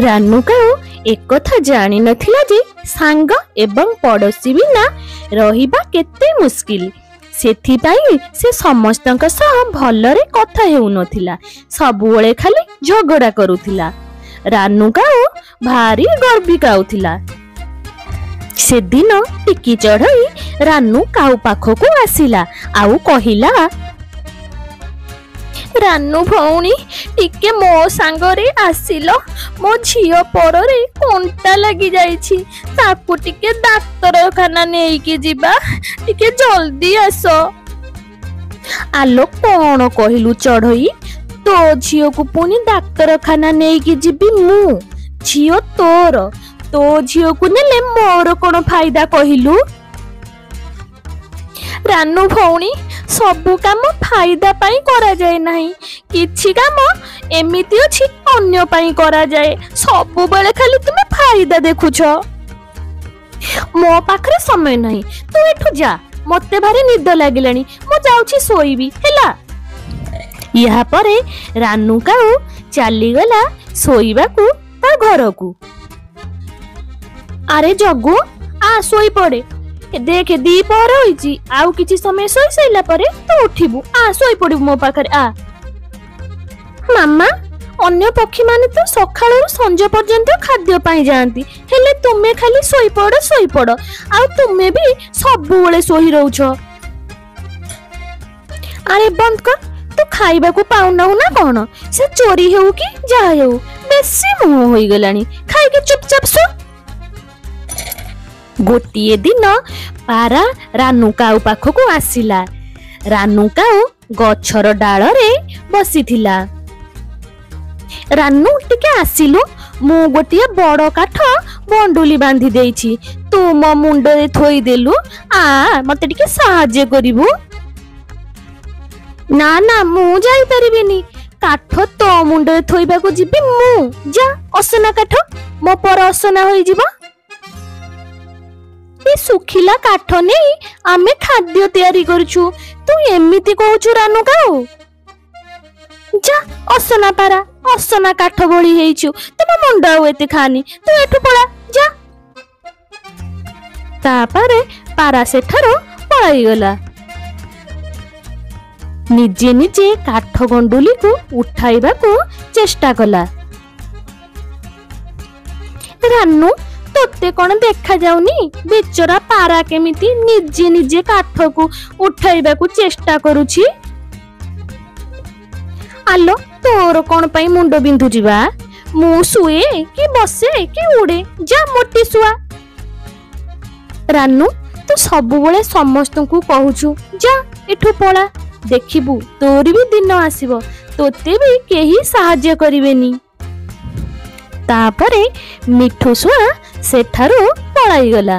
ରାନୁ କାଉ ଏକଥା ଜାଣି ନଥିଲା ଯେ ସାଙ୍ଗ ଏବଂ ପଡ଼ୋଶୀ ବିନା ରହିବା କେତେ ମୁସ୍କିଲ। ସେଥିପାଇଁ ସେ ସମସ୍ତଙ୍କ ସହ ଭଲରେ କଥା ହେଉନଥିଲା, ସବୁବେଳେ ଖାଲି ଝଗଡ଼ା କରୁଥିଲା। ରାନୁ କାଉ ଭାରି ଗର୍ବୀ କାଉଥିଲା। ସେଦିନ ଟିକି ଚଢ଼େଇ ରାନୁ କାଉ ପାଖକୁ ଆସିଲା ଆଉ କହିଲା, ରାନୁ ଭଉଣୀ ଟିକେ ମୋ ସାଙ୍ଗରେ ଆସିଲ, ମୋ ଝିଅ ପରରେ କଣ୍ଟା ଲାଗି ଯାଇଛି, ତାକୁ ଟିକେ ଡାକ୍ତରଖାନା ନେଇକି ଯିବା, ଟିକେ ଜଲ୍ଦି ଆସ। ଆଲୋ କଣ କହିଲୁ ଚଢ଼େଇ, ତୋ ଝିଅକୁ ପୁଣି ଡାକ୍ତରଖାନା ନେଇକି ଯିବି ମୁଁ? ଝିଅ ତୋର, ତୋ ଝିଅକୁ ନେଲେ ମୋର କଣ ଫାଇଦା କହିଲୁ? ରାନୁ ଭଉଣୀ ସବୁ କାମ ଫାଇଦା ପାଇଁ କରାଯାଏ ନାହିଁ, କିଛି କାମ ଏମିତି ଅଛି ଅନ୍ୟ ପାଇଁ କରାଯାଏ। ସବୁବେଳେ ଖାଲି ତୁମେ ଫାଇଦା ଦେଖୁଛ। ମୋ ପାଖରେ ସମୟ ନାହିଁ, ତୁ ଏଠୁ ଯା, ମତେ ଭାରି ନିଦ ଲାଗିଲାଣି, ମୁଁ ଯାଉଛି ଶୋଇବି ହେଲା। ଏହା ପରେ ରାନୁ କାଉ ଚାଲିଗଲା ଶୋଇବାକୁ ତା ଘରକୁ। ଆରେ ଜଗୁ, ଆ ଶୋଇପଡେ, ଦେଖେ ଦିପହର ହୋଇଛି, ଆଉ କିଛି ସମୟ ଶୋଇ ସାରିଲା ପରେ ତୁ ଉଠିବୁ, ଆ ଶୋଇପଡିବୁ ମୋ ପାଖରେ ଆ। ମାମା, ଅନ୍ୟ ପକ୍ଷୀମାନେ ତ ସକାଳରୁ ସଞ୍ଜ ପର୍ଯ୍ୟନ୍ତ ଖାଦ୍ୟ ପାଇଁ ଯାଆନ୍ତି, ହେଲେ ତୁମେ ଖାଲି ଶୋଇପଡ ଶୋଇପଡ, ଆଉ ତୁମେ ବି ସବୁବେଳେ ଶୋଇ ରହୁଛ। ଆରେ ବନ୍ଦ କର, ତୁ ଖାଇବାକୁ ପାଉନାହୁ ନା କଣ? ସେ ଚୋରି ହେଉ କି ଯାହା ହେଉ, ବେଶୀ ମୁହଁ ହୋଇଗଲାଣି, ଖାଇକି ଚୁପଚାପ ଶୋ। ଗୋଟିଏ ଦିନ ପାରା ରାନୁ କାଉ ପାଖକୁ ଆସିଲା। ରାନୁ କାଉ ଗଛର ଡାଳରେ ବସିଥିଲା। ରାନୁ ଟିକେ ଆସିଲୁ, ମୁଁ ଗୋଟିଏ ବଡ଼ କାଠ ବଣ୍ଡୁଲି ବାନ୍ଧି ଦେଇଛି, ତୁ ମୋ ମୁଣ୍ଡରେ ଥୋଇଦେଲୁ, ଆ ମତେ ଟିକେ ସାହାଯ୍ୟ କରିବୁ। ନା ନା, ମୁଁ ଯାଇପାରିବିନି, କାଠ ତୋ ମୁଣ୍ଡରେ ଥୋଇବାକୁ ଯିବି ମୁଁ? ଯା, ଅସନା କାଠ, ମୋ ପର ଅସନା ହୋଇଯିବ। ଏ ଶୁଖିଲା କାଠ ନେଇ ଆମେ ଖାଦ୍ୟ ତିଆରି କରୁଛୁ, ତୁ ଏମିତି କହୁଛୁ ରାନୁ କାଉ? ଯା ଅସନା ପାରା, ଅସନା କାଠ ଭଳି ହେଇଛୁ, ତମ ମୁଣ୍ଡ ଆଉ ଏତେ ଖାନି, ତୁ ଏଠୁ ପଳା ଯା। ତାପରେ ପାରା ସେଠାରୁ ପଳାଇଗଲା। ନିଜେ ନିଜେ କାଠ ଗଣ୍ଡୁଲିକୁ ଉଠାଇବାକୁ ଚେଷ୍ଟା କଲା। ରାନୁ, ତୋତେ କଣ ଦେଖା ଯାଉନି? ବେଚରା ପାରା କେମିତି ନିଜେ ନିଜେ କାଠକୁ ଉଠାଇବାକୁ ଚେଷ୍ଟା କରୁଛି। ଆଲୋ, ତୋର କଣ ପାଇଁ ମୁଣ୍ଡ ବିନ୍ଧୁଛି ବା? ମୁଁ ଶୁଏ କି ବସେ କି ଉଡେ, ଯା ମୋଟି ଶୁଆ। ରାନୁ, ତୁ ସବୁବେଳେ ସମସ୍ତଙ୍କୁ କହୁଛୁ ଯା ଏଠୁ ପଳା, ଦେଖିବୁ ତୋର ବି ଦିନ ଆସିବ, ତୋତେ ବି କେହି ସାହାଯ୍ୟ କରିବେନି। ତାପରେ ମିଠୁ ଶୁଆ ସେଠାରୁ ପଳାଇଗଲା।